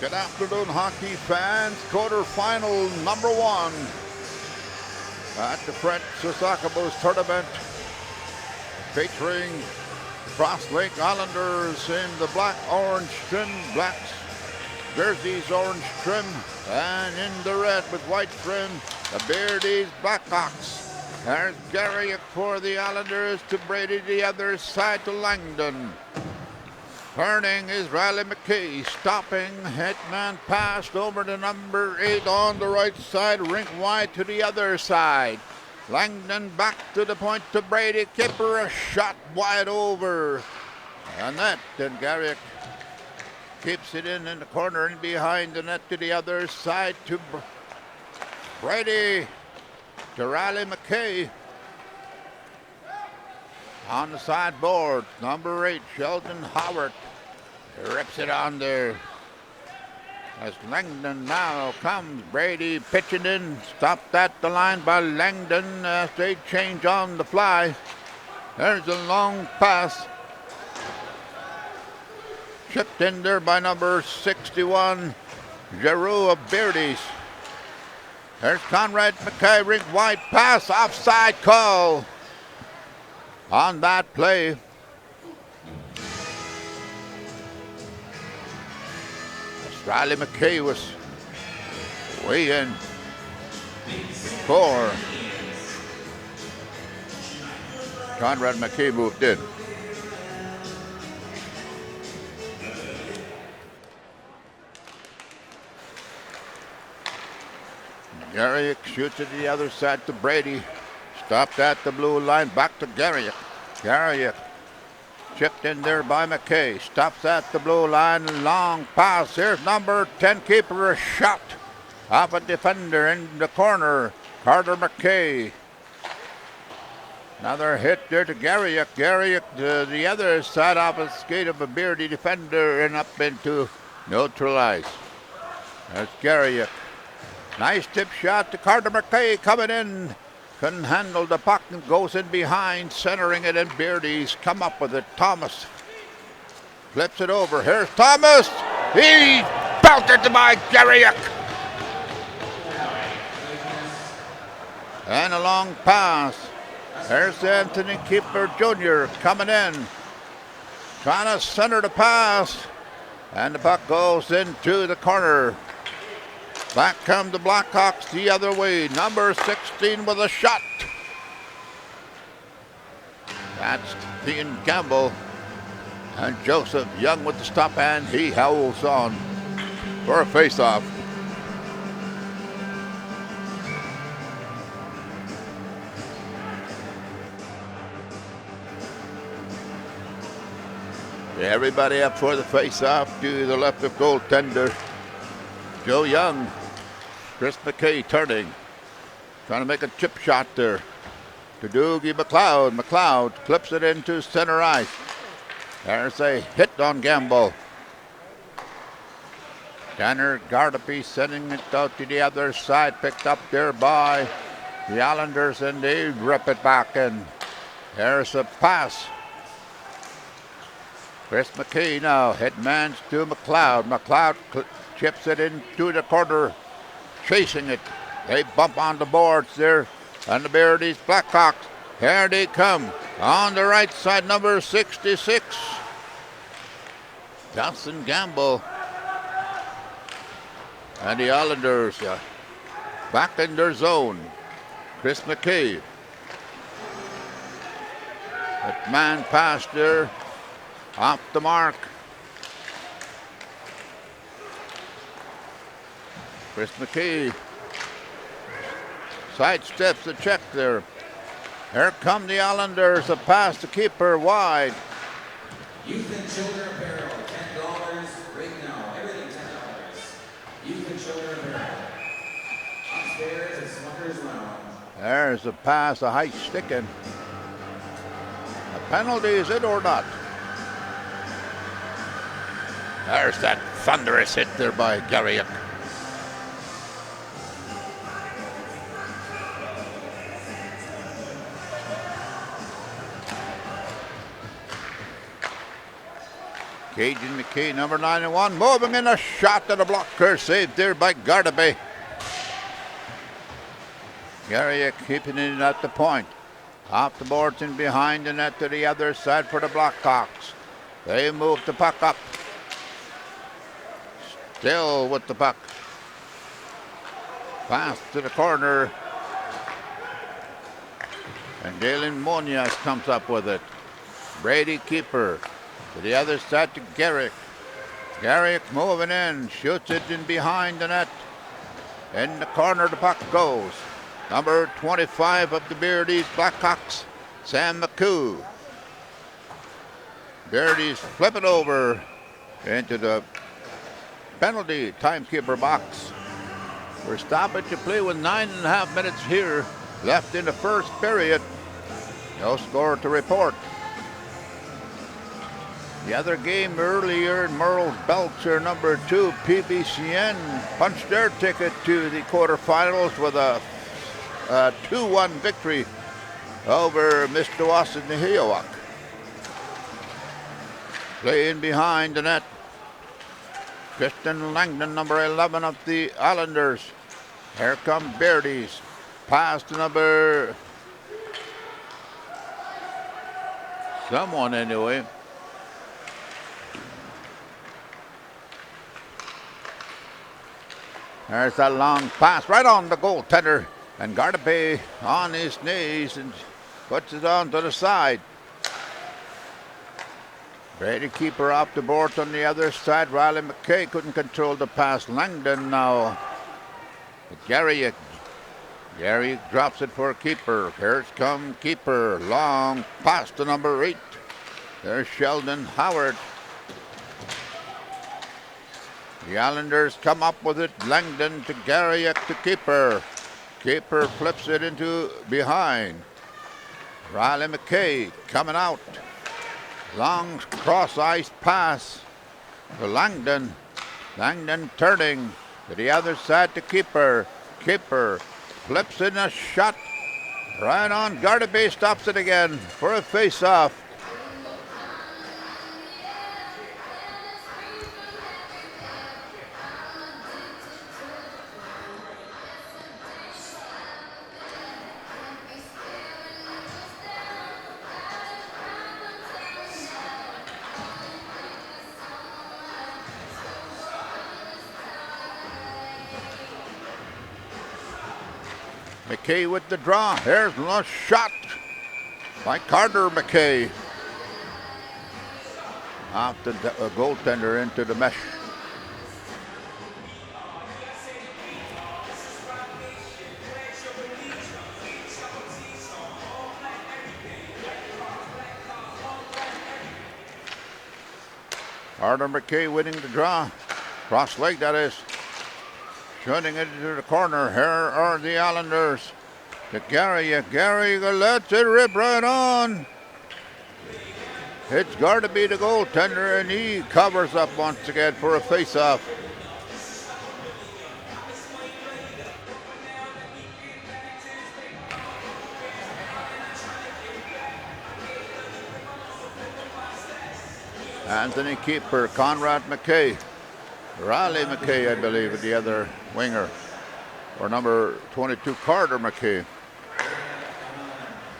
Good afternoon, hockey fans. Quarterfinal number 1 at the French Saskatchewan tournament, featuring Cross Lake Islanders in the black-orange trim, Beardies orange trim, and in the red with white trim, the Beardies Blackhawks. There's Gary for the Islanders to Brady, the other side to Langdon. Turning is Riley McKay, stopping, hitman passed over to number 8 on the right side, rink wide to the other side. Langdon back to the point to Brady, Kipper a shot wide over. And that, then Garrick keeps it in the corner and behind the net to the other side to Brady, to Riley McKay. On the sideboard, number 8, Sheldon Howard rips it on there. As Langdon now comes, Brady pitching in, stopped at the line by Langdon as they change on the fly. There's a long pass. Chipped in there by number 61, Giroux of Beardies. There's Conrad McKay, rink wide pass, offside call on that play. As Riley McKay was way in for Conrad McKay moved in. Garrick shoots it to the other side to Brady. Stopped at the blue line, back to Garrick. Garrick chipped in there by McKay. Stops at the blue line, long pass. Here's number 10 keeper, a shot off a defender in the corner. Carter McKay. Another hit there to Garrick. Garrick to the other side off a skate of a Beardy defender and up into neutralize. That's Garrick. Nice tip shot to Carter McKay coming in. Couldn't handle the puck and goes in behind, centering it, and Beardies come up with it. Thomas flips it over. Here's Thomas. He belted by Garrick. And a long pass. There's Anthony Keeper Jr. coming in. Trying to center the pass. And the puck goes into the corner. Back come the Blackhawks the other way. Number 16 with a shot. That's Ian Campbell. And Joseph Young with the stop, and he howls on for a faceoff. Everybody up for the faceoff to the left of goaltender Joe Young. Chris McKay turning, trying to make a chip shot there to Doogie McLeod. McLeod clips it into center ice. There's a hit on Gamble. Tanner Gardapi sending it out to the other side, picked up there by the Islanders, and they rip it back in. There's a pass. Chris McKay now headmans to McLeod. McLeod chips it into the corner. Chasing it. They bump on the boards there. And the Beardies Blackhawks. Here they come. On the right side, number 66. Johnson Gamble. And the Islanders back in their zone. Chris McKay. That man passed there. Off the mark. Chris McKay sidesteps the check there. Here come the Islanders. A pass to keeper wide. Youth and Children Apparel, $10 right now. Everything $10. Youth and Children Apparel. Upstairs at Smucker's Lounge. There's a pass, a high sticking. A penalty, is it or not? There's that thunderous hit there by Garrick. Cajun McKay, number 91, moving in a shot to the blocker, saved there by Gardaby. Gary keeping it at the point. Off the boards and behind the net to the other side for the Blackhawks. They move the puck up. Still with the puck. Pass to the corner. And Dalen Munoz comes up with it. Brady keeper to the other side to Garrick. Garrick moving in, shoots it in behind the net. In the corner the puck goes. Number 25 of the Beardies Blackhawks, Sam McCoo. Beardies flip it over into the penalty timekeeper box. We're stopping to play with 9.5 minutes here left in the first period. No score to report. The other game earlier, Merle Belcher, number 2, PBCN, punched their ticket to the quarterfinals with a 2-1 victory over Mr. Wasson Hiowak. Playing behind the net, Kristen Langdon, number 11 of the Islanders. Here come Beardies. Pass to number someone anyway. There's a long pass right on the goaltender. And Gardaby on his knees and puts it on to the side. Brady keeper off the board on the other side. Riley McKay couldn't control the pass. Langdon now. Gary drops it for keeper. Here's come keeper. Long pass to number 8. There's Sheldon Howard. The Islanders come up with it. Langdon to Garrick to keeper. Keeper flips it into behind. Riley McKay coming out. Long cross-ice pass to Langdon. Langdon turning to the other side to keeper. Keeper flips in a shot. Right on. Gardaby stops it again for a face-off. McKay with the draw. Here's a shot by Carter McKay. Off the goaltender into the mesh. Carter McKay winning the draw. Cross leg, that is. Shooting it into the corner. Here are the Islanders. To Gary. Gary lets it rip right on. It's got to be the goaltender, and he covers up once again for a face-off. Anthony keeper, Conrad McKay. Riley McKay, I believe, the other winger. Or number 22, Carter McKay.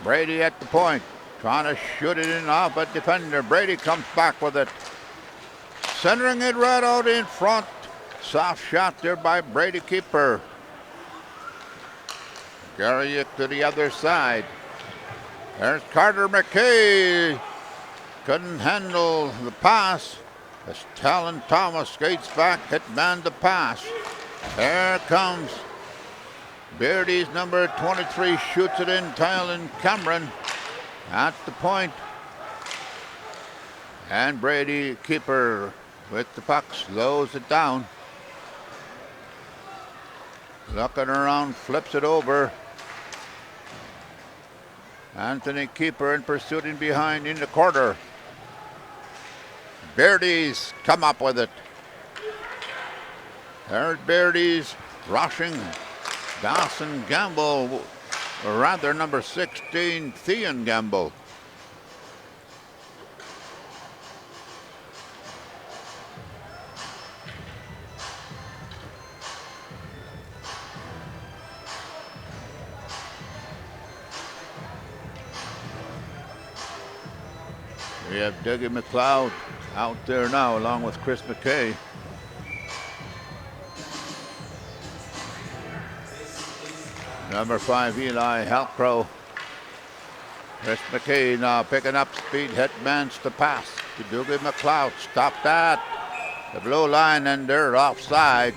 Brady at the point, trying to shoot it in off a defender. Brady comes back with it. Centering it right out in front. Soft shot there by Brady keeper. Gary to the other side. There's Carter McKay. Couldn't handle the pass. As Talon Thomas skates back, hit man the pass. There comes Beardy's number 23, shoots it in. Talon Cameron at the point. And Brady, keeper with the puck, slows it down. Looking around, flips it over. Anthony keeper in pursuit in behind in the corner. Beardies come up with it. There's Beardies rushing. Dawson Gamble, or rather number 16, Theon Gamble. We have Dougie McLeod out there now along with Chris McKay. Number 5, Eli Halcrow. Chris McKay now picking up speed, headmans to pass to Dougie McLeod. Stop that. The blue line and they're offside.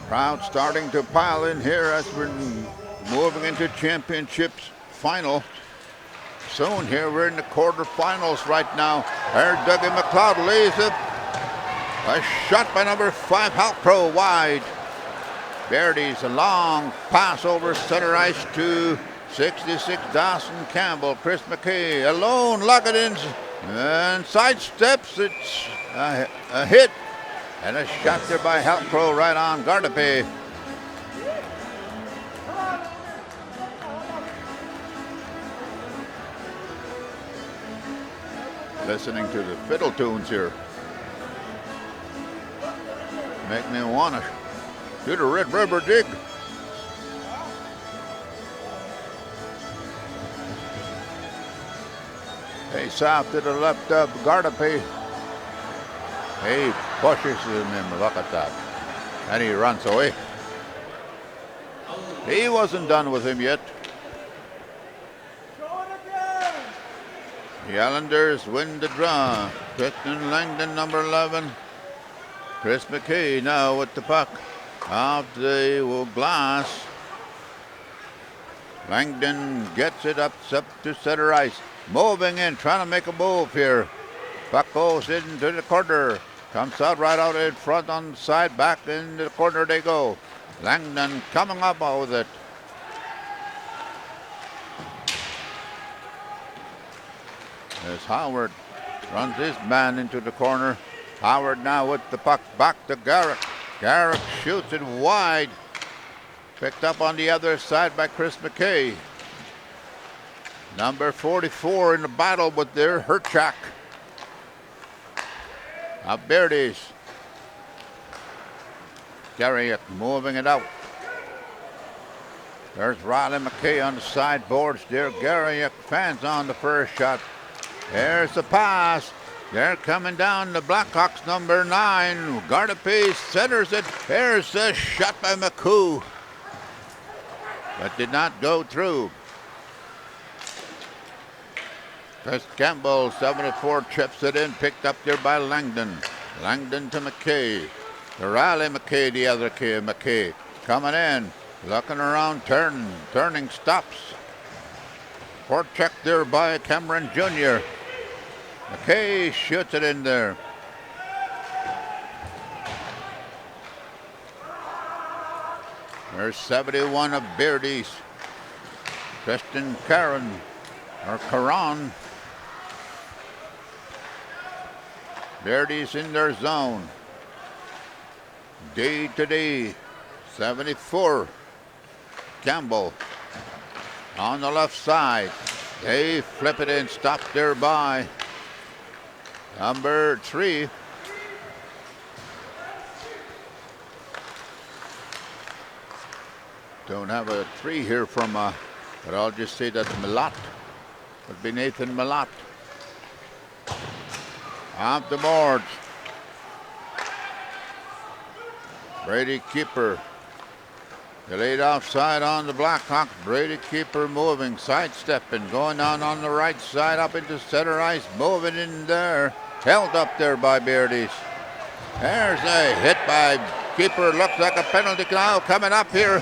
Crowd starting to pile in here as we're moving into championships final. Soon here, we're in the quarterfinals right now. There's Dougie McLeod lays it. A shot by number 5, Halcrow wide. Beardies a long pass over center ice to 66 Dawson Campbell. Chris McKay alone, lock it in and sidesteps. It's a hit. And a shot there by Halcrow right on Gardapi. Listening to the fiddle tunes here. Make me want to do the Red River dig. Face off to the left of Gardapi. He pushes him, look at that. And he runs away. He wasn't done with him yet. The Islanders win the draw. Tristan Langdon, number 11. Chris McKay now with the puck off the glass. Langdon gets it up to center ice. Moving in, trying to make a move here. Puck goes into the corner. Comes out right out in front on the side. Back in the corner they go. Langdon coming up with it. As Howard runs his man into the corner. Howard now with the puck back to Garrett. Garrett shoots it wide. Picked up on the other side by Chris McKay. Number 44 in the battle with their Herchak. Now Beardies. Garriott moving it out. There's Riley McKay on the sideboards there. Garriott fans on the first shot. There's the pass. They're coming down the Blackhawks, number 9. Gardapi centers it. There's the shot by McCoo. But did not go through. Chris Campbell, 74, chips it in, picked up there by Langdon. Langdon to McKay. To Riley McKay, the other kid, McKay. Coming in, looking around, turning, stops. Port check there by Cameron Jr. McKay shoots it in there. There's 71 of Beardies. Tristan Caron. Beardies in their zone. D to D. 74. Campbell on the left side. They flip it in, stopped there by number 3. Don't have a 3 here from, but I'll just say that's Milat. Would be Nathan Milat. Off the boards. Brady Keeper. Delayed offside on the Blackhawks. Brady Keeper moving, sidestepping, going down on the right side up into center ice, moving in there. Held up there by Beardies. There's a hit by Keeper. Looks like a penalty now coming up here.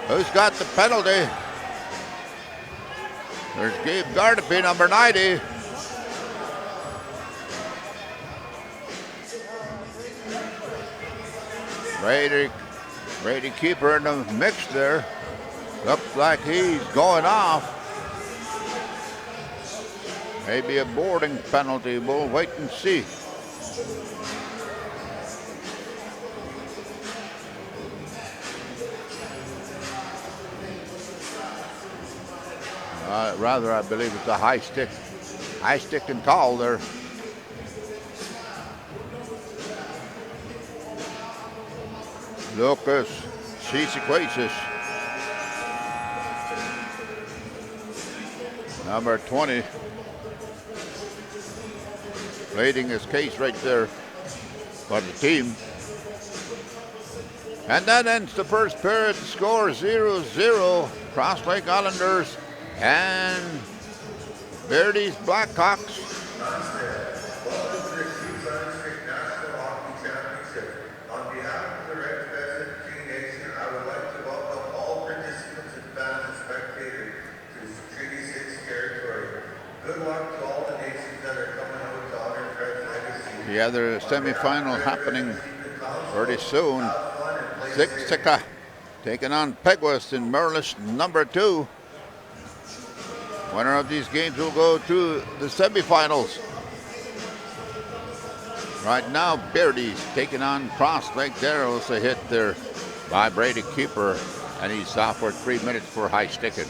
Who's got the penalty? There's Gabe Gardapi, number 90. Brady Keeper in the mix there. Looks like he's going off. Maybe a boarding penalty. We'll wait and see. Rather, I believe it's a high stick and call there. Lucas Cisikwasis, number 20, pleading his case right there for the team. And that ends the first period. Score 0-0. Cross Lake Islanders and Beardies Blackhawks. Welcome to the Thunderstick National Hockey Championship. On behalf of the Red Pheasant King Nation, I would like to welcome all participants and fans and spectators to Treaty 6 territory. Good luck to all the nations that are coming out to honor Fred's legacy. The other semifinal happening pretty soon. Siksika taking on Pegwas in Merlis number 2. Winner of these games will go to the semifinals. Right now, Beardies taking on Cross Lake. There was a hit there by Brady Keeper, and he's off for 3 minutes for high sticking.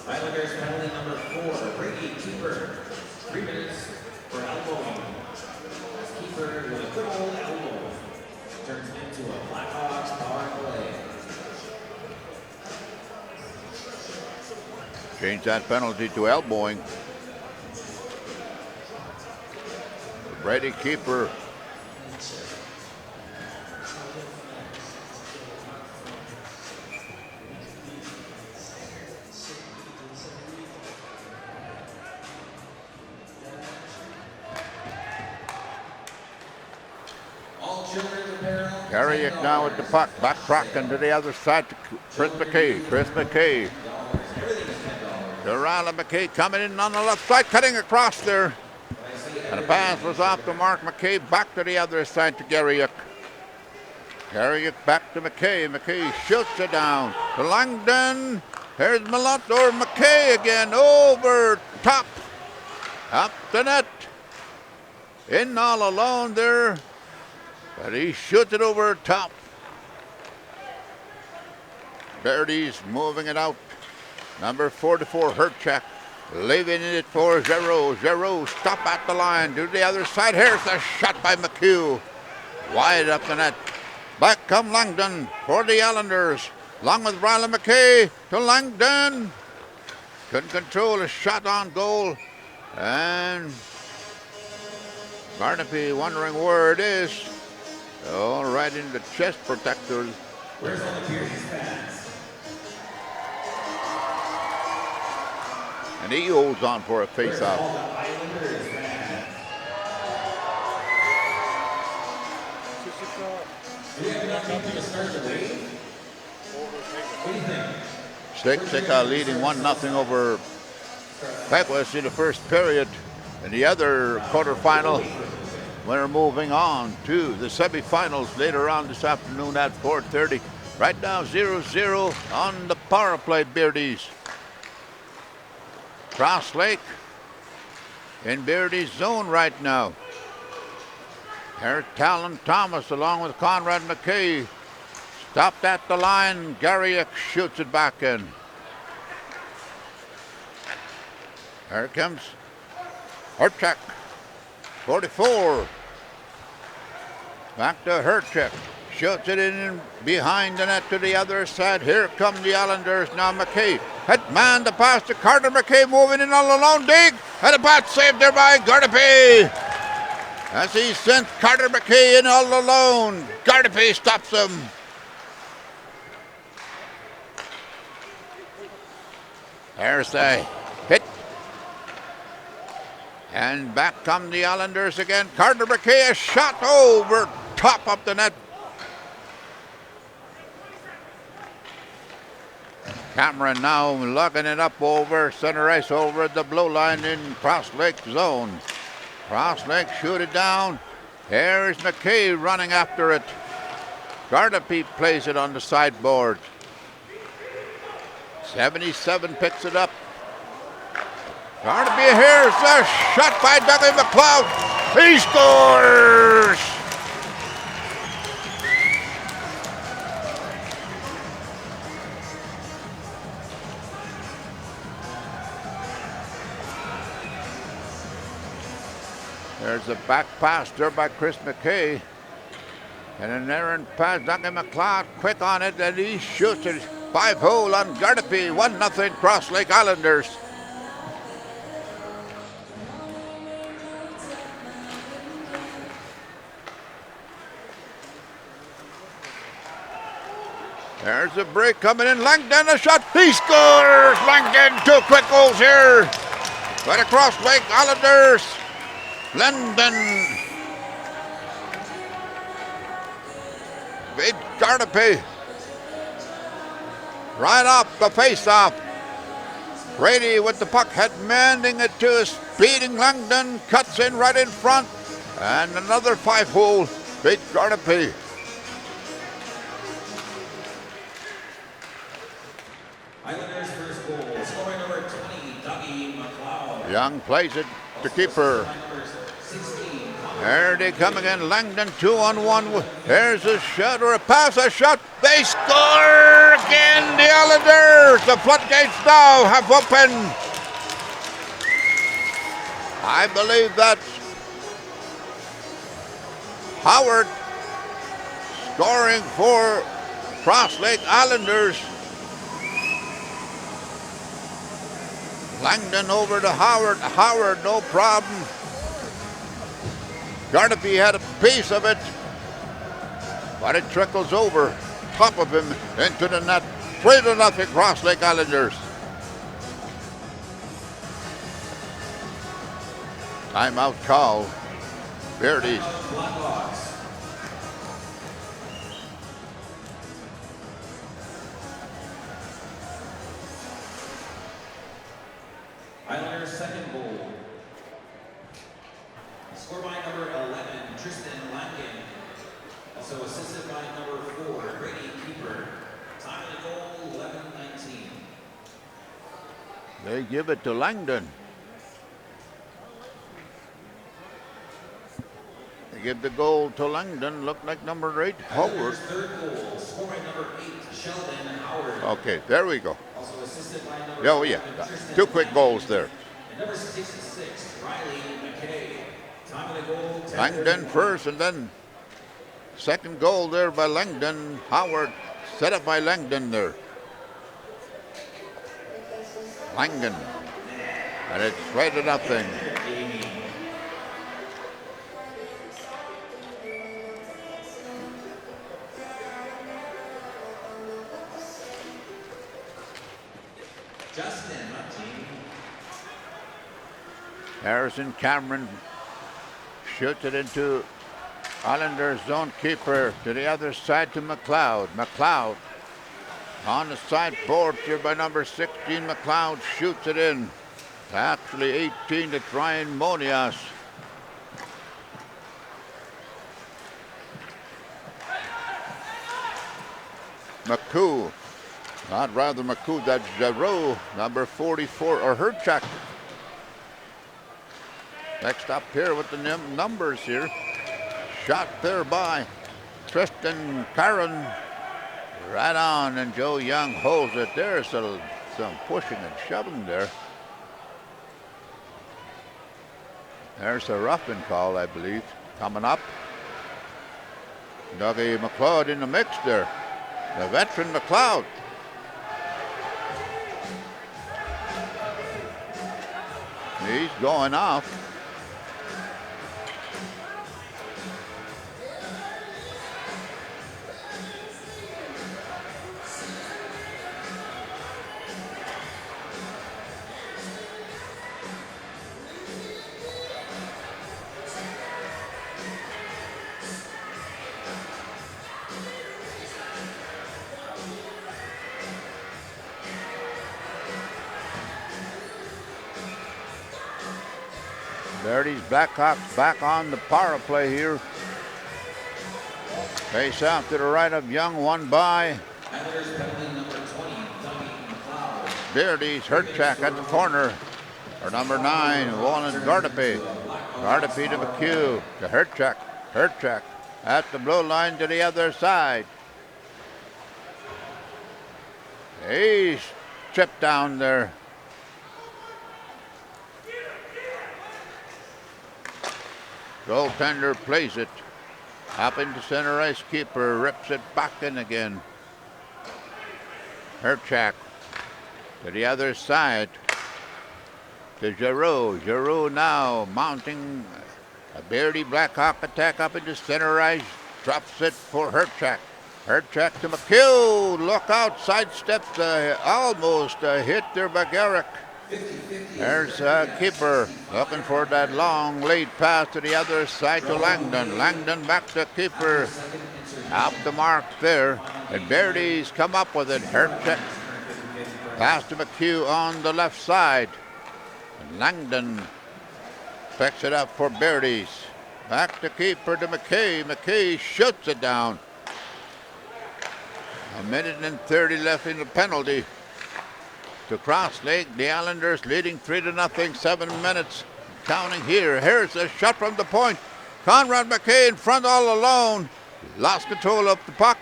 Islanders penalty number 4, Brady Keeper, 3 minutes for elbowing. As Keeper with a good old elbow turns it into a Blackhawks power play. Change that penalty to elbowing. Brady Keeper. All children's apparel. Carry it now with the puck. Back tracking to the other side to Chris McKay. Chris McKay. To Riley McKay coming in on the left side, cutting across there. And the pass was off to Mark McKay. Back to the other side to Garriock. Garriock back to McKay. McKay shoots it down to Langdon. Here's Malott or McKay again. Over top. Up the net. In all alone there. But he shoots it over top. Beardy's moving it out. Number 44, Herchak, leaving it for Giroux. Giroux stop at the line to the other side. Here's the shot by McHugh. Wide up the net. Back come Langdon for the Islanders. Along with Riley McKay to Langdon. Couldn't control a shot on goal. And Barnaby wondering where it is. Oh, right in the chest protectors. Where's all the Beardies fans? And he holds on for a face-off. All the Islanders fans? Do we have enough people to start the wave? What do you think? Siksika leading 1-0 over Pegwas in the first period. In the other quarterfinal, we're moving on to the semifinals later on this afternoon at 4:30. Right now, 0-0 on the power play, Beardies. Cross Lake in Beardy's zone right now. Here's Talon Thomas along with Conrad McKay. Stopped at the line. Garriock shoots it back in. Here comes Herchak, 44. Back to Herchak. Shoots it in behind the net to the other side. Here come the Islanders now. McKay had man the pass to Carter McKay, moving in all alone. Dig and a bat saved there by Gardepy. As he sent Carter McKay in all alone. Gardepy stops him. There's the hit. And back come the Islanders again. Carter McKay, a shot over top of the net. Cameron now lugging it up over center ice over the blue line in Cross Lake zone. Cross Lake shoot it down. Here's McKay running after it. Gardepy plays it on the sideboard. 77 picks it up. Gardepy, here's a shot by Dougie McLeod. He scores! There's a back pass there by Chris McKay. And an errant pass, Duncan McLeod quick on it, and he shoots it. 5-hole on Gardapi, 1-0 Cross Lake Islanders. There's a break coming in. Langdon, a shot. He scores! Langdon, 2 quick goals here. Right across Lake Islanders. Langdon. Beat Gardapi. Right off the face-off. Brady with the puck, head mending it to a speeding Langdon. Cuts in right in front. And another 5-hole. Beat Gardapi. Islanders first goal, scoring number 20, Dougie McLeod. Young plays it to keeper. There they come again. Langdon 2-on-1. There's a shot or a pass, a shot. They score again, the Islanders. The floodgates now have opened. I believe that's Howard scoring for Cross Lake Islanders. Langdon over to Howard. Howard, no problem. Gardapi had a piece of it, but it trickles over top of him into the net. 3-0 Cross Lake Islanders. Timeout call. Beardies. Blackhawks. Islanders second goal. Scored by number 11, Tristan Lankin. Also assisted by number 4, Brady Keeper. Time of the goal, 11:19. They give it to Langdon. They give the goal to Langdon. Looked like number 8, Howard. Islanders third goal, scored by number 8, Sheldon Howard. Okay, there we go. Also assisted by number Oh, yeah. 7, Tristan 2 quick goals there. And number 66, Riley McKay. Time of the goal, 10:34. Langdon first, and then second goal there by Langdon. Howard set up by Langdon there. Langdon. And it's 3-0. Justin, not Jamie. Harrison Cameron shoots it into Islanders zone keeper to the other side to McLeod. McLeod on the side board here by number 16. McLeod shoots it in. Actually 18 to Ryan Monias. McCoo. Not rather McCoo, that's Giroux, number 44, or Herchak. Next up here with the numbers here. Shot there by Tristan Caron. Right on, and Joe Young holds it. There's some pushing and shoving there. There's a roughing call, I believe, coming up. Dougie McLeod in the mix there. The veteran McLeod. He's going off. Beardy's Blackhawks back on the power play here. Face out to the right of Young, one by Beardy's Herchak at the corner. Or number 9, Wallen Gardapi. Gardapi to McHugh to Herchuk. Herchuk at the blue line to the other side. He's tripped down there. Goaltender plays it. Up into center ice, keeper rips it back in again. Herchuk to the other side. To Giroux. Giroux now mounting a Beardy Blackhawk attack up into center ice. Drops it for Herchuk. Herchuk to McHugh. Look out, sidesteps. Almost hit there by Garrick. There's keeper looking for that long lead pass to the other side to Langdon. Langdon back to keeper. Out the mark there. And Beardies come up with it. Herchuk pass to McHugh on the left side. And Langdon picks it up for Beardies. Back to keeper to McKay. McKay shoots it down. A minute and 30 left in the penalty. To Cross Lake, the Islanders leading 3-0, 7 minutes. Counting here. Here's a shot from the point. Conrad McKay in front all alone. Lost control of the puck.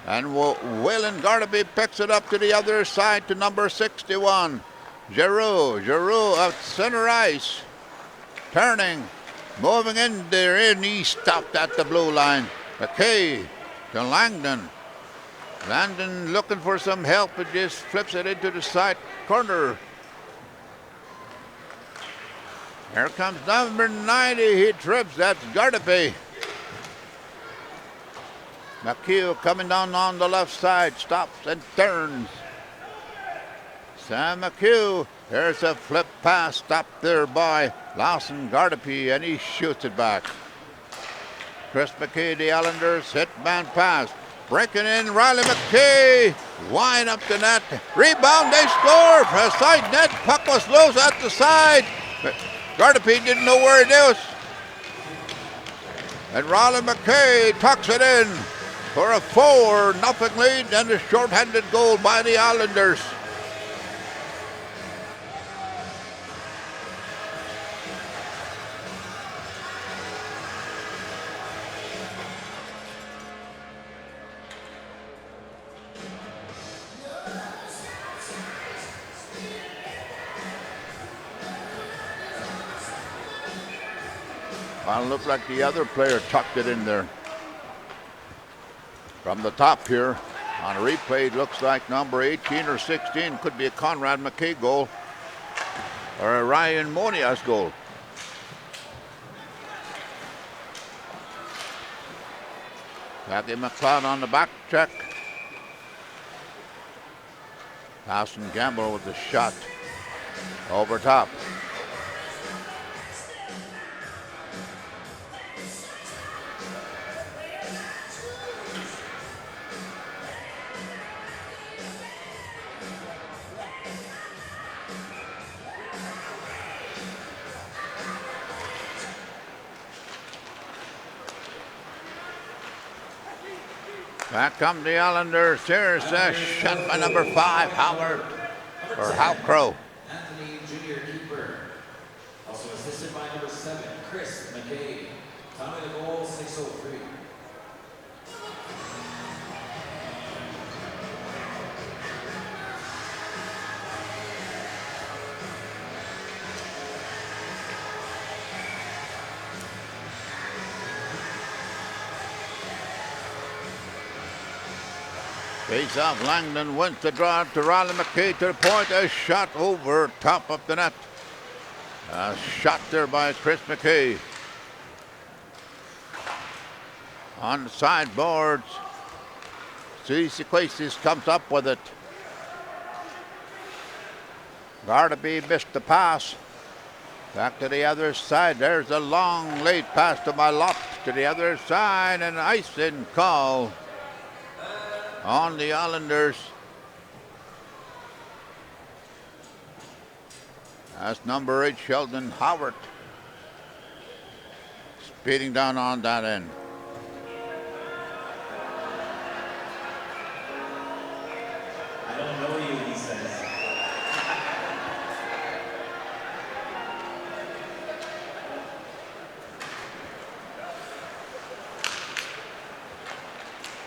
And Waylon Gardapi picks it up to the other side to number 61. Giroux. Giroux at center ice. Turning. Moving in there. And he stopped at the blue line. McKay to Langdon. Langdon looking for some help, but just flips it into the side corner. Here comes number 90. He trips. That's Gardapi. McHugh coming down on the left side. Stops and turns. Sam McHugh. There's a flip pass. Stopped there by Lawson Gardapi, and he shoots it back. Chris McKay, the Islanders, hit man pass. Breaking in, Riley McKay, wide up the net. Rebound, they score. A side net, puck was loose at the side. Gardapi didn't know where it is. And Riley McKay tucks it in for a 4-0 lead and a shorthanded goal by the Islanders. Well, it looked like the other player tucked it in there. From the top here, on a replay, it looks like number 18 or 16 could be a Conrad McKay goal or a Ryan Monias goal. Jackie McLeod on the back check. Austin Gamble with the shot over top. Back come the Islanders. Here's a shot by number 5, Howard, or Hal Crow. Anthony Jr. keeper. Also assisted by number 7, Chris McKay. Time of the goal, 6:03. Face off, Langdon wins the draw to Riley McKay to the point. A shot over top of the net. A shot there by Chris McKay. On the sideboards, Sequaces comes up with it. Gardapi missed the pass. Back to the other side. There's a long late pass to Malott to the other side, and ice in call on the Islanders. That's number 8, Sheldon Howard, speeding down on that end. I don't know you, he says.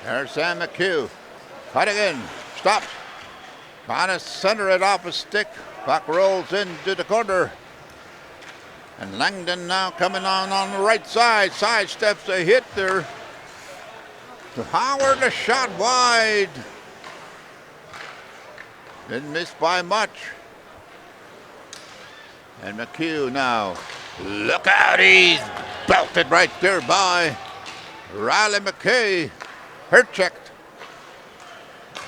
There's Sam McHugh. Cutting in. Stops. Trying to center it off a stick. Puck rolls into the corner. And Langdon now coming on the right side. Sidesteps a hit there. To Howard, a shot wide. Didn't miss by much. And McHugh now. Look out, he's belted right there by Riley McKay. Hurt checked.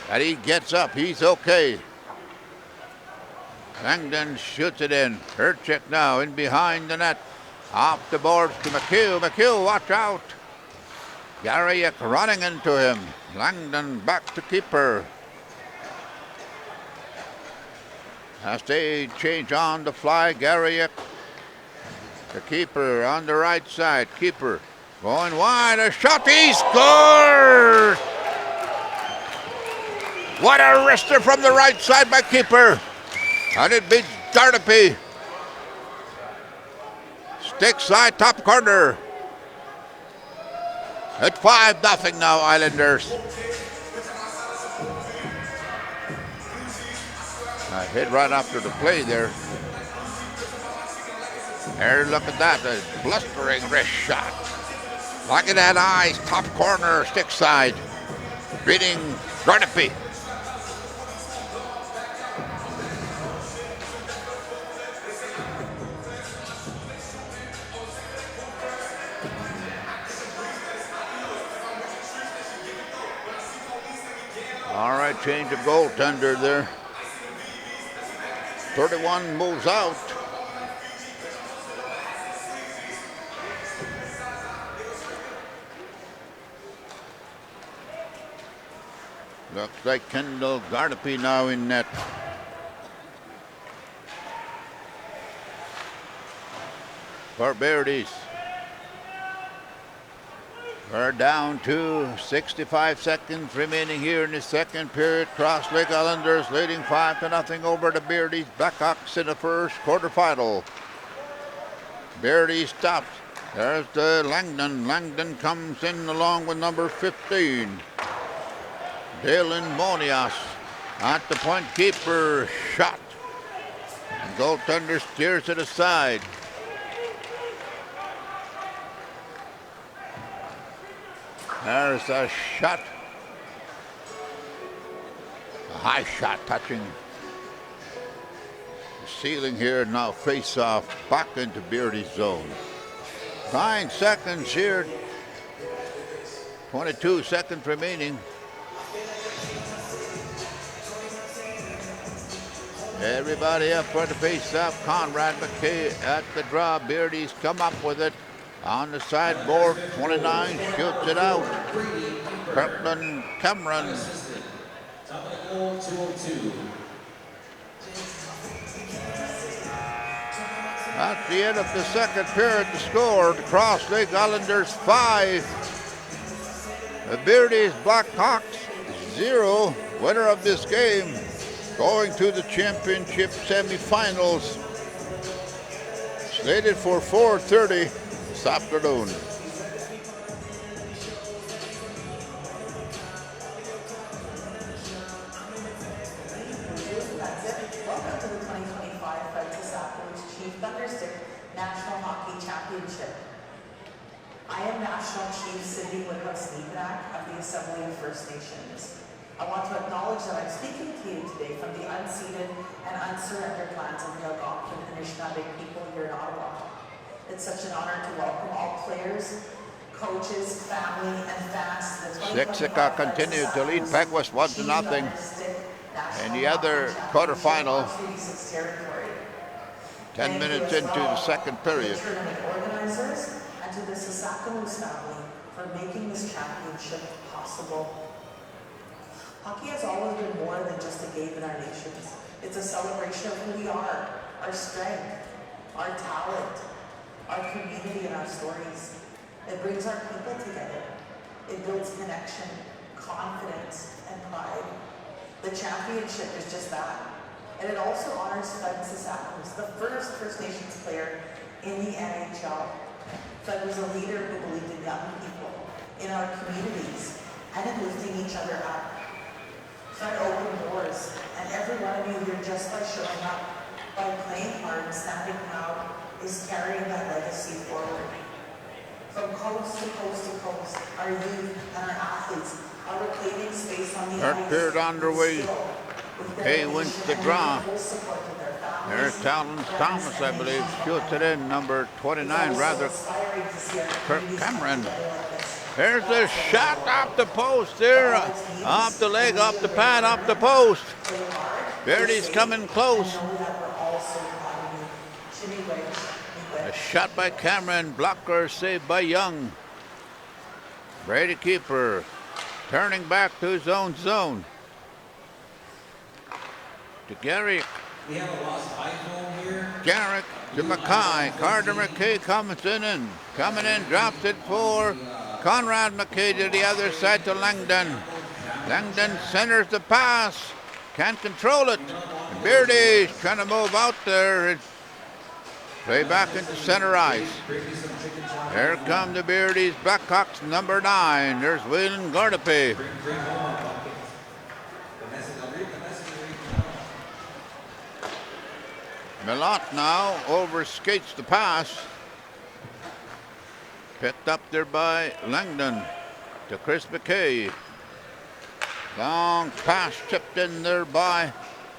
And he gets up, he's okay. Langdon shoots it in. Hurt check now in behind the net. Off the boards to McHugh. McHugh, watch out. Garrick running into him. Langdon back to keeper. As they change on the fly, Garrick, the keeper on the right side. Keeper going wide, a shot, he scores! What a wrister from the right side by keeper. And it beats Gardapi. Stick side, top corner. At 5-0 now, Islanders. Hit right after the play there. There, look at that, a blustering wrist shot. Look at that eyes, top corner, stick side. Beating Gardapi. All right, change of goaltender there. 31 moves out. Looks like Kendall Gardapi now in net. For Beardies. We're down to 65 seconds remaining here in the second period. Cross Lake Islanders leading 5-0 over the Beardies. Blackhawks in the first quarterfinal. Beardy stops. There's the Langdon. Langdon comes in along with number 15. Dylan Monias at the point. Keeper shot. And goaltender steers it aside. There's a shot. A high shot touching the ceiling here. Now face off back into Beardy's zone. 9 seconds here. 22 seconds remaining. Everybody up for the face off. Conrad McKay at the draw. Beardy's come up with it. On the sideboard, 29 shoots it out. Kirkland Cameron. At the end of the second period, the score, the Cross Lake Islanders 5. The Beardies Blackhawks 0. Winner of this game going to the championship semifinals. Slated for 4:30. This afternoon. That's it. Welcome to the 2025 Saskatchewan's Chief Thunderstick National Hockey Championship. I am National Chief Cindy Woodhouse-Nieback of the Assembly of First Nations. I want to acknowledge that I'm speaking to you today from the unceded and unsurrendered lands of the Algonquin and Anishinaabe people here in Ottawa. It's such an honor to welcome all players, coaches, family, and fans to the 2025 Siksika continued to lead Pegwest 1-0 in the other quarterfinal. 10 minutes into the second period. Tournament organizers and to the Saskatchewan's family for making this championship possible. Hockey has always been more than just a game in our nations. It's a celebration of who we are, our strength, our talent, our community, and our stories. It brings our people together. It builds connection, confidence, and pride. The championship is just that. And it also honors Fred Saskatchewan, the first First Nations player in the NHL. Fred was a leader who believed in young people, in our communities, and in and just by showing up, by playing hard and standing proud, is carrying that legacy forward. From coast to coast to coast, our youth and our athletes are reclaiming space on the Third ice. period underway. McKay wins the draw. There's Talon Thomas, I believe, shoots it in, number 29, rather, Kirk Cameron. There's a shot off the post there, off the leg, off the pad, off the post. Beardy's coming close. A shot by Cameron, blocker saved by Young. Brady keeper turning back to his own zone. To Garrick. We have a lost iPhone here. Garrick to Mackay. Carter McKay comes in, coming in, drops it for Conrad McKay to the other side to Langdon. Langdon centers the pass, can't control it. Beardy's trying to move out there. Play back into center ice. Here come the Beardies, Blackhawks, number 9. There's Waylon Gardapi. Milot now overskates the pass. Picked up there by Langdon to Chris McKay. Long pass chipped in there by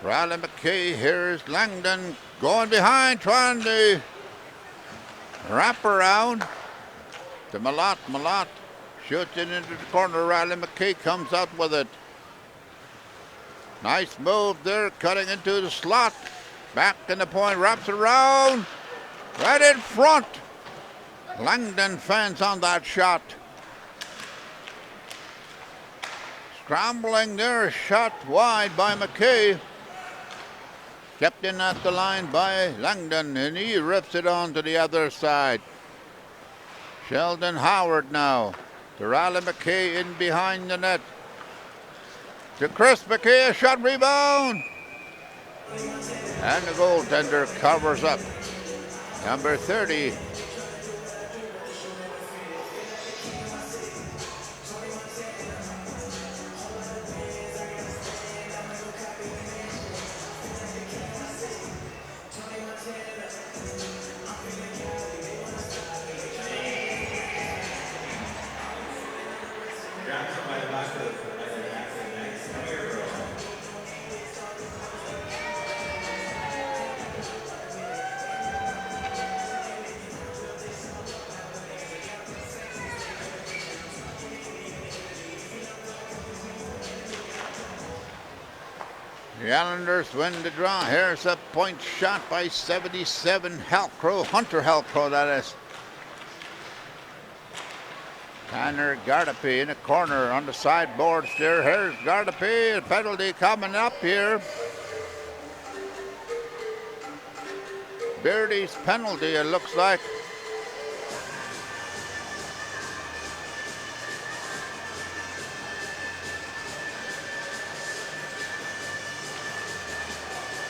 Riley McKay. Here's Langdon going behind, trying to wrap around to Milot. Milot shoots it into the corner. Riley McKay comes out with it. Nice move there, cutting into the slot. Back in the point, wraps around, right in front. Langdon fans on that shot. Scrambling there, shot wide by McKay. Kept in at the line by Langdon, and he rips it on to the other side. Sheldon Howard now to Riley McKay in behind the net. To Chris McKay, a shot rebound. And the goaltender covers up. Number 30. The Islanders win the draw. Here's a point shot by 77 Halcrow, Hunter Halcrow, that is. Tanner Gardapi in the corner on the sideboards there. Here's Gardapi, a penalty coming up here. Beardy's penalty, it looks like.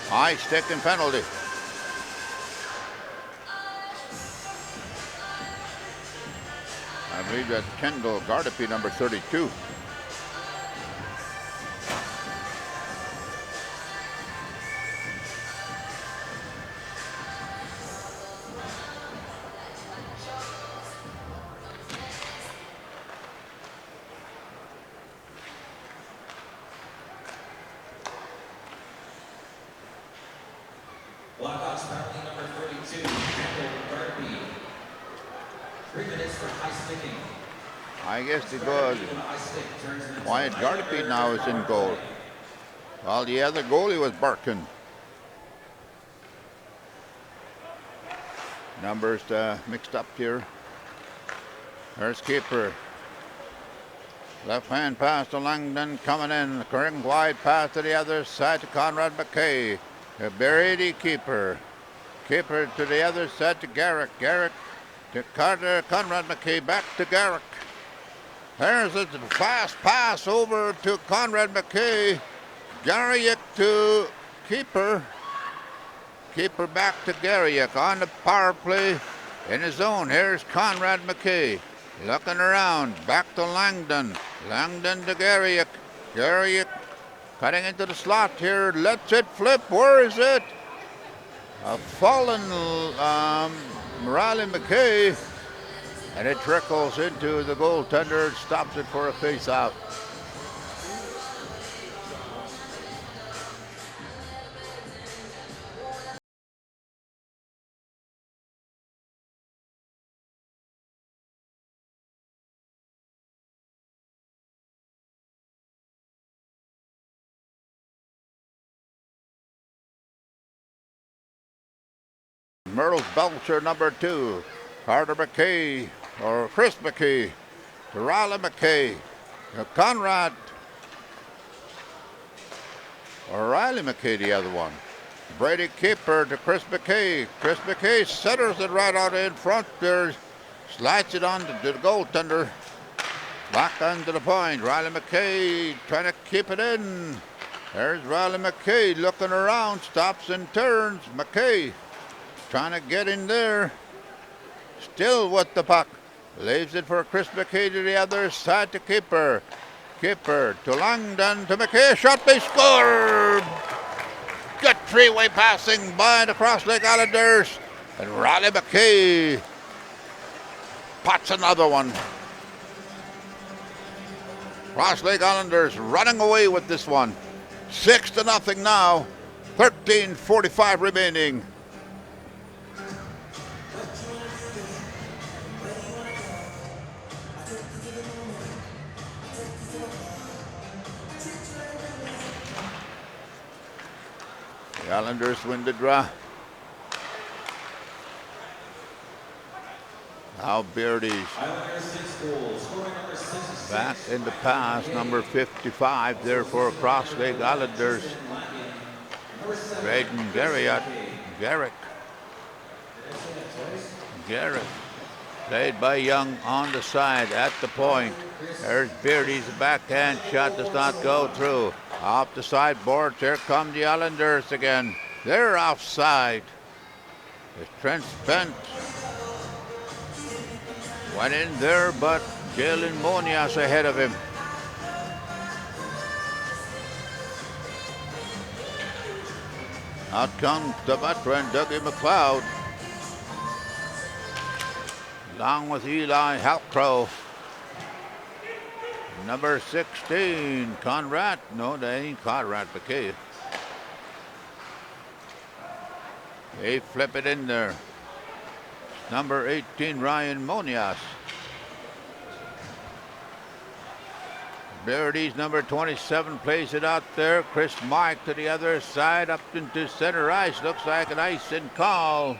High stick and penalty. I believe that's Kendall Gardapi, number 32. Blackhawks penalty number 32, Kendall Beardy. 3 minutes for high sticking. I guess it goes. Wyatt Gardapi now is in goal. While the other goalie was Barkin. Numbers mixed up here. There's keeper. Left hand pass to Langdon coming in. Current wide pass to the other side to Conrad McKay. The Beardy keeper. Keeper to the other side to Garrick. Garrick to Carter. Conrad McKay back to Garrick. There's a fast pass over to Conrad McKay. Garrick to keeper. Keeper back to Garrick on the power play in his zone. Here's Conrad McKay. Looking around. Back to Langdon. Langdon to Garrick. Garrick Cutting into the slot here. Lets it flip. Where is it? A fallen Riley McKay. And it trickles into the goaltender. Stops it for a face-off. Myrtle's Belcher, number 2. Carter McKay, or Chris McKay, to Riley McKay, to Conrad, or Riley McKay, the other one. Brady Keeper to Chris McKay. Chris McKay centers it right out in front there, slides it on to the goaltender. Back onto the point. Riley McKay trying to keep it in. There's Riley McKay looking around, stops and turns. McKay trying to get in there. Still with the puck. Leaves it for Chris McKay to the other side to Keeper. Keeper to Langdon to McKay. Shot, they score! Good three-way passing by the Cross Lake Islanders. And Riley McKay pots another one. Cross Lake Islanders running away with this one. 6-0 now. 13:45 remaining. The Islanders win the draw. Now Beardies back in the pass, number 55 there for Cross Lake Islanders. Braden Garrett. Played by Young on the side at the point. There's Beardy's backhand shot, does not go through. Off the sideboard, here come the Islanders again. They're offside. It's Trent Spence. Went in there, but Jalen Monias ahead of him. Out comes the veteran, Dougie McLeod. Along with Eli Halcrow. Number 16, Conrad. No, that ain't Conrad McKay. They flip it in there. Number 18, Ryan Monias. Beardy's number 27 plays it out there. Chris Mike to the other side, up into center ice. Looks like an icing call.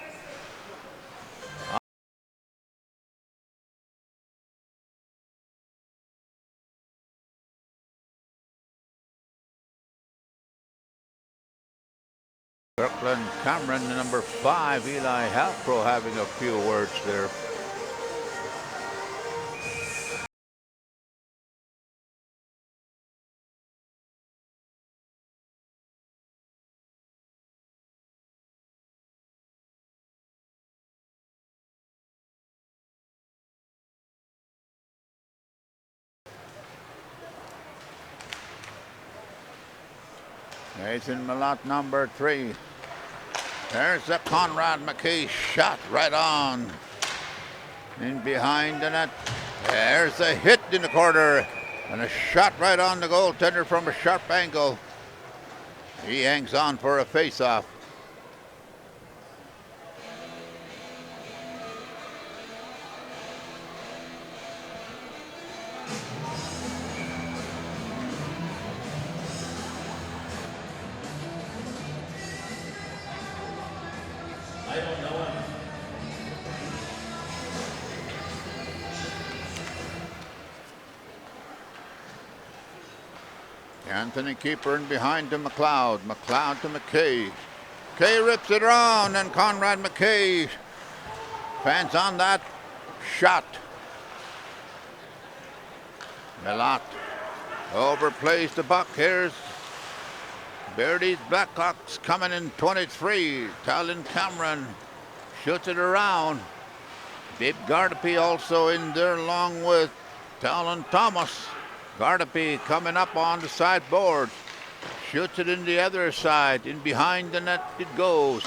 Kirkland Cameron, number 5, Eli Halcrow having a few words there. Nathan Malott, number 3. There's the Conrad McKay shot right on. In behind the net. There's a hit in the corner. And a shot right on the goaltender from a sharp angle. He hangs on for a face-off. Anthony Keeper in behind to McLeod. McLeod to McKay. McKay rips it around and Conrad McKay fans on that shot. Malott overplays the puck. Here's Beardy's Blackhawks coming in 23. Talon Cameron shoots it around. Dave Gardepy also in there along with Talon Thomas. Gardepy coming up on the sideboard. Shoots it in the other side. In behind the net it goes.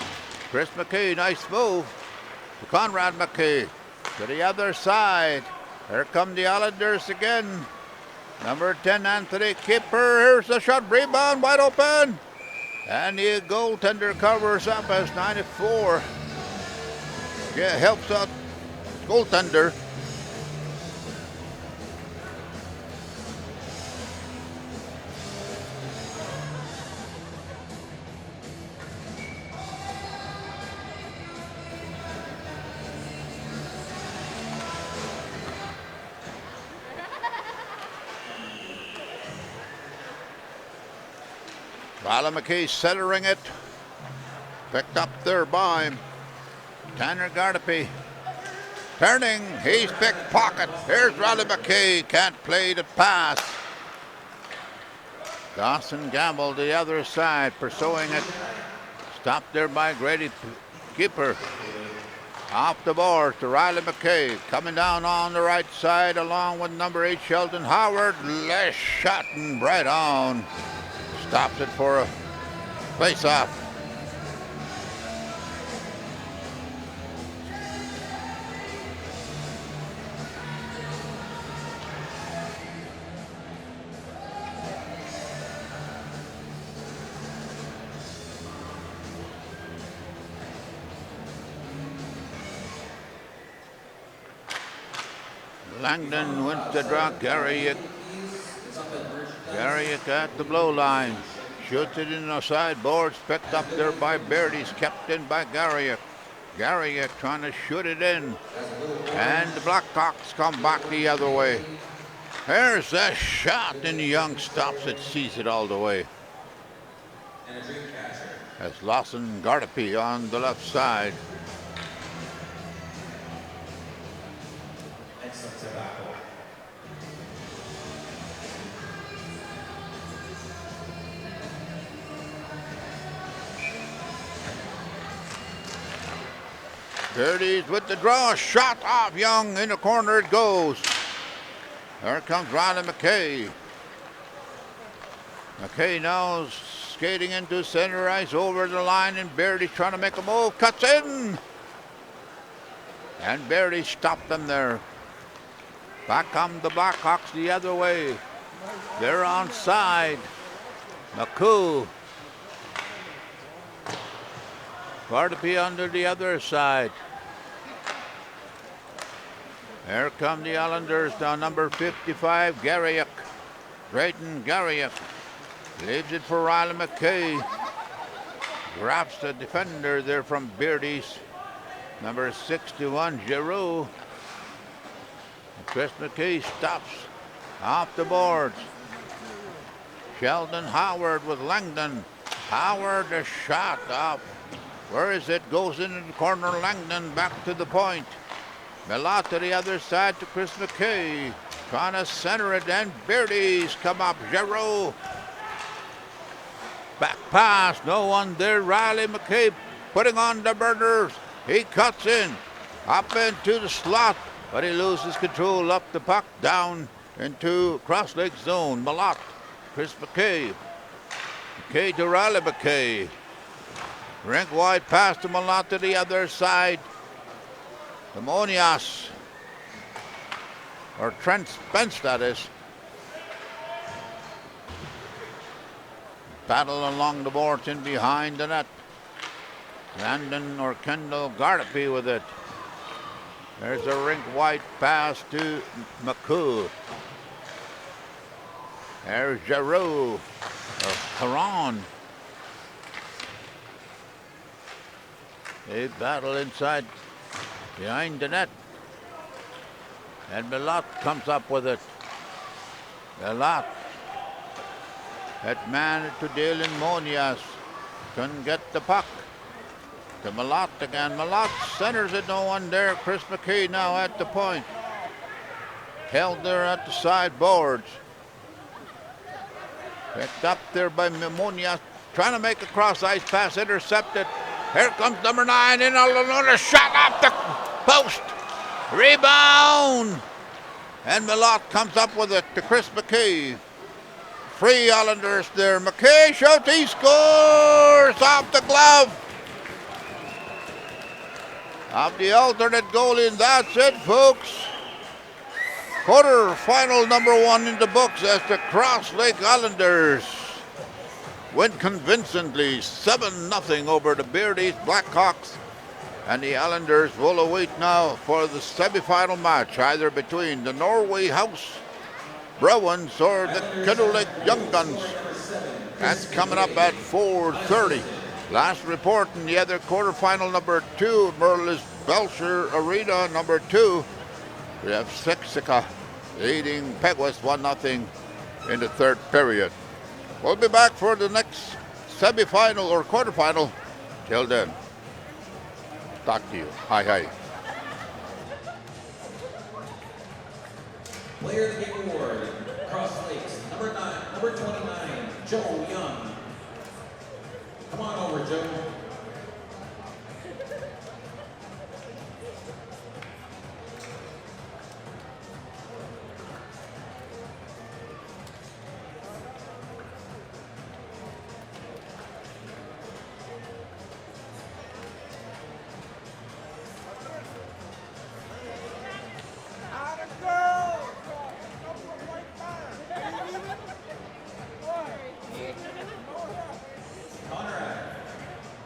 Chris McKay, nice move. To Conrad McKay. To the other side. Here come the Islanders again. Number 10, Anthony Kipper. Here's the shot. Rebound wide open. And the goaltender covers up as 94. Yeah, helps out goaltender. Riley McKay centering it. Picked up there by Tanner Gardapi. Turning, he's pickpocket. Here's Riley McKay, can't play the pass. Dawson Gamble the other side, pursuing it. Stopped there by Grady Keeper. Off the board to Riley McKay. Coming down on the right side along with number 8, Sheldon Howard. Last shot and right on. Stops it for a face-off. Langdon wins the draw. Garrick at the blow line. Shoots it in the sideboards. Picked up there by Beardies. Kept in by Garrick. Garrick trying to shoot it in. And the Blackhawks come back the other way. There's a shot, and Young stops it, sees it all the way. That's Lawson Gardapi on the left side. Beardies with the draw, shot off Young, in the corner it goes. There comes Riley McKay. McKay now skating into center ice over the line, and Beardy trying to make a move, cuts in. And Beardy stopped them there. Back come the Blackhawks the other way. They're onside. McCoo. Gardapi under the other side. Here come the Islanders down number 55, Garrick. Drayton Garrick. Leaves it for Riley McKay. Grabs the defender there from Beardies. Number 61, Giroux. Chris McKay stops off the boards. Sheldon Howard with Langdon. Howard, a shot off. Where is it? Goes into the corner. Langdon back to the point. Milot to the other side to Chris McKay. Trying to center it, and Beardies come up. Giroux. Back pass. No one there. Riley McKay putting on the burners. He cuts in. Up into the slot. But he loses control. Up the puck. Down into cross-leg zone. Milot. Chris McKay. McKay to Riley McKay. Rink wide pass to Milot to the other side. To Monias. Or Trent Spence, that is. Battle along the boards in behind the net. Landon or Kendall Gardapi with it. There's a rink wide pass to McCoo. There's Giroux. Or Caron. They battle inside behind the net. And Milot comes up with it. Milot. That man to Dylan Monias. Couldn't get the puck. To Milot again. Milot centers it, no one there. Chris McKay now at the point. Held there at the sideboards. Picked up there by Monias. Trying to make a cross ice pass, intercepted. Here comes number 9 in another shot off the post. Rebound. And Milot comes up with it to Chris McKay. 3 Islanders there. McKay shoots, he scores off the glove of the alternate goalie, and that's it, folks. Quarter-final number 1 in the books as the Cross Lake Islanders win convincingly 7-0 over the Beardies Blackhawks. And the Islanders will await now for the semi-final match, either between the Norway House Bruins or the Kettle Lake Young Guns. That's coming up at 4:30. Last report in the other quarterfinal, number 2, Merlis Belcher Arena, number 2. We have Siksika leading Pegwest 1-0 in the third period. We'll be back for the next semi-final or quarterfinal. Till then, talk to you. Hi. Player of the Game Award, Cross Lakes, number 29, Joe Young. Come on over, Joe.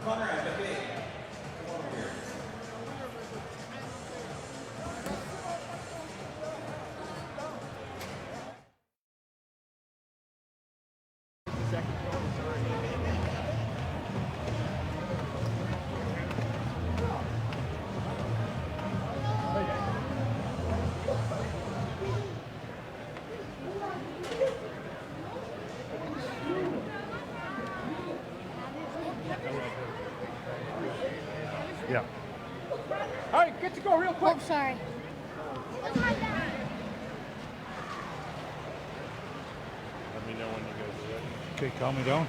Conrad, okay. Come on over here. Yeah. All right, get to go real quick. Oh, sorry. Let me know when you guys are ready. Okay, calm me down.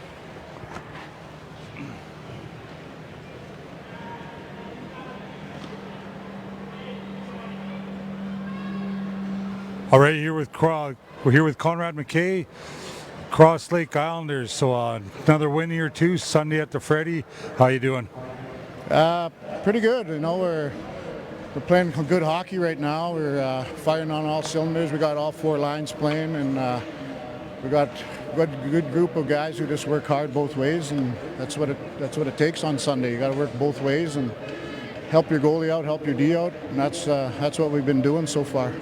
All right, we're here with Conrad McKay, Cross Lake Islanders. So another win here too, Sunday at the Freddy. How you doing? Pretty good. You know, we're playing good hockey right now. We're firing on all cylinders. We got all 4 lines playing, and we got a good group of guys who just work hard both ways, and that's what it takes on Sunday. You got to work both ways and help your goalie out, help your D out, and that's what we've been doing so far.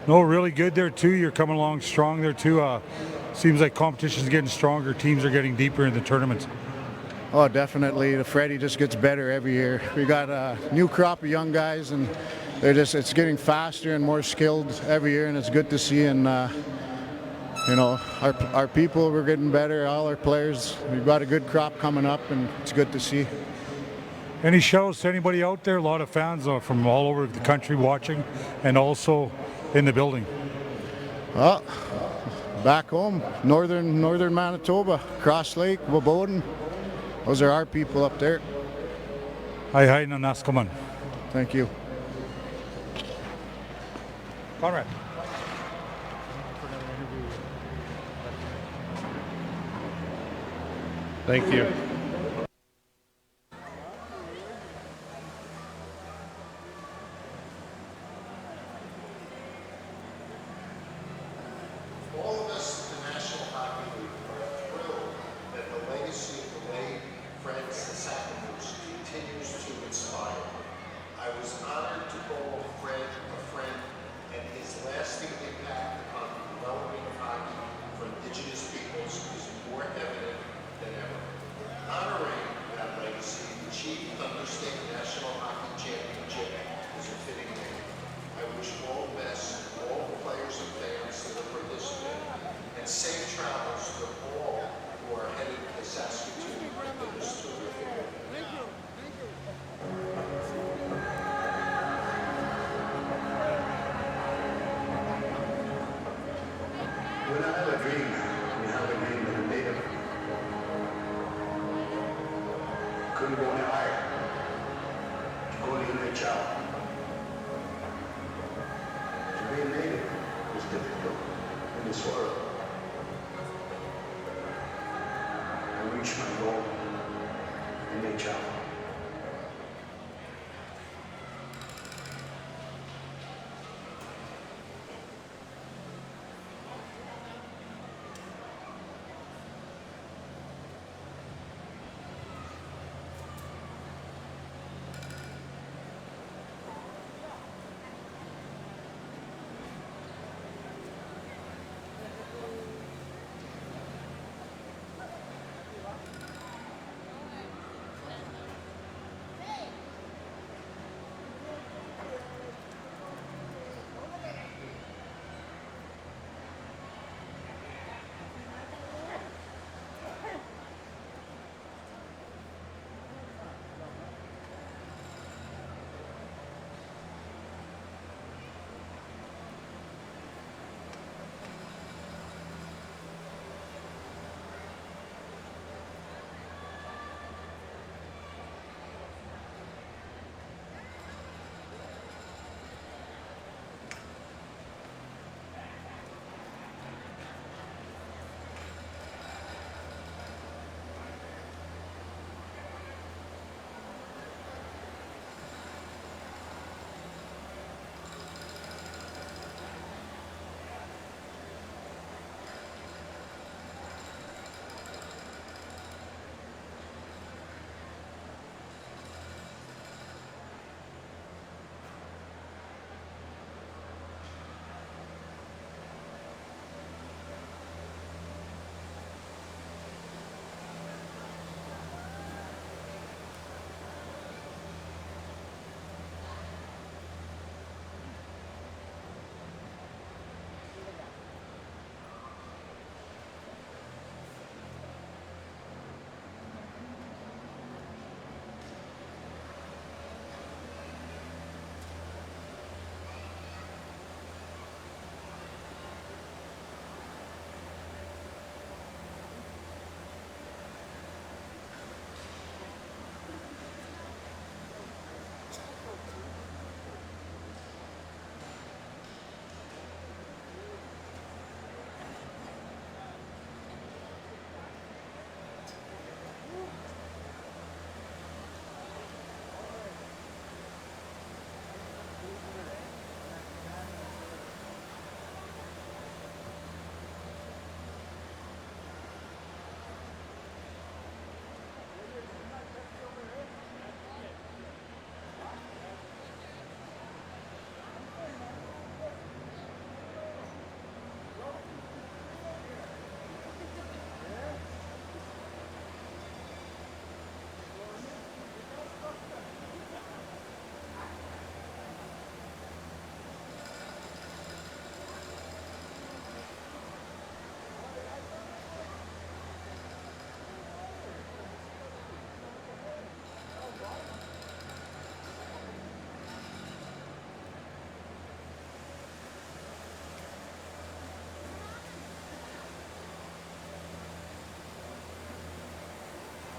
No, really good there too. You're coming along strong there too. Seems like competition's getting stronger. Teams are getting deeper in the tournaments. Oh, definitely. The Freddy just gets better every year. We got a new crop of young guys, and it's getting faster and more skilled every year, and it's good to see. And you know, our people, we're getting better. All our players, we've got a good crop coming up, and it's good to see. Any shows to anybody out there? A lot of fans from all over the country watching, and also in the building. Well, back home, northern Manitoba, Cross Lake, Waboden. Those are our people up there. Hi, Naskaman. Thank you. Conrad. Thank you. All of us in the National Hockey League are thrilled that the legacy of the late Fred Sasakamoose continues to inspire. I was honored to call Fred a friend, and his lasting impact on the development of hockey for Indigenous peoples is more evident than ever. Honoring that legacy, the Chief Thunderstick National Hockey Championship is a fitting name. I wish all the best to all the players and fans that are participating, and safe travels to all who are headed to Saskatoon in this terrific event. When I have a dream, we have a dream of a native. Couldn't go any higher. Couldn't even reach out. To be a native is difficult in this world. reach my goal in NHL.